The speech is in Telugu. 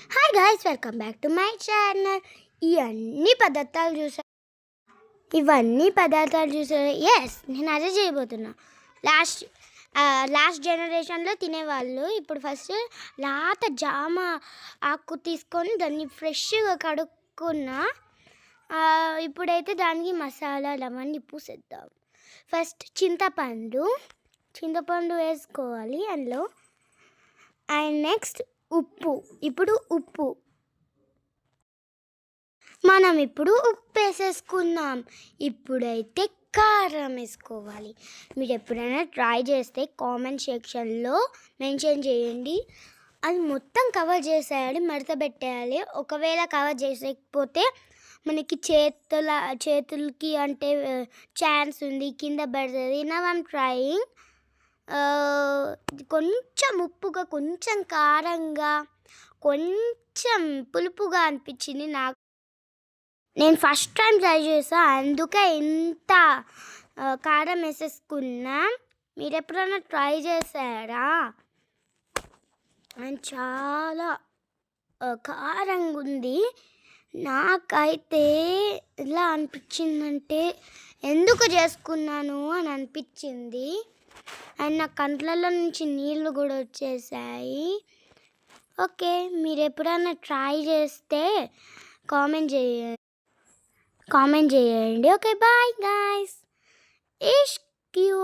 Hi guys, welcome back to my channel. ఇవన్నీ పదార్థాలు చూసా ఇవన్నీ పదార్థాలు చూసారు. ఎస్, నేను అదే చేయబోతున్నా. లాస్ట్ లాస్ట్ జనరేషన్లో తినేవాళ్ళు ఇప్పుడు ఫస్ట్ లేత జామ ఆకు తీసుకొని దాన్ని ఫ్రెష్గా కడుక్కున్నా. ఇప్పుడైతే దానికి మసాలాలు అవన్నీ పూసేద్దాం. ఫస్ట్ చింతపండు వేసుకోవాలి అందులో. అండ్ నెక్స్ట్ ఉప్పు. మనం ఇప్పుడు ఉప్పు వేసేసుకుందాం. ఇప్పుడైతే కారం వేసుకోవాలి. మీరు ఎప్పుడైనా ట్రై చేస్తే కామెంట్ సెక్షన్లో మెన్షన్ చేయండి. అది మొత్తం కవర్ చేసేయాలి, మడత పెట్టేయాలి. ఒకవేళ కవర్ చేసేకపోతే మనకి చేతులకి అంటే ఛాన్స్ ఉంది, కింద పడుతుంది. Now I'm trying. కొంచెం ఉప్పుగా, కొంచెం కారంగా, కొంచెం పులుపుగా అనిపించింది నాకు. నేను ఫస్ట్ టైం ట్రై చేసా, అందుకే ఇంత కారం వేసేసుకున్నా. మీరు ఎప్పుడైనా ట్రై చేశారా? అండ్ చాలా కారంగా ఉంది. నాకైతే ఎలా అనిపించిందంటే ఎందుకు చేసుకున్నాను అని అనిపించింది. అండ్ నా కంట్లలో నుంచి నీళ్ళు కూడా వచ్చేసాయి. ఓకే, మీరు ఎప్పుడైనా ట్రై చేస్తే కామెంట్ చేయండి. Okay, bye guys. ఇష్క్ యూ.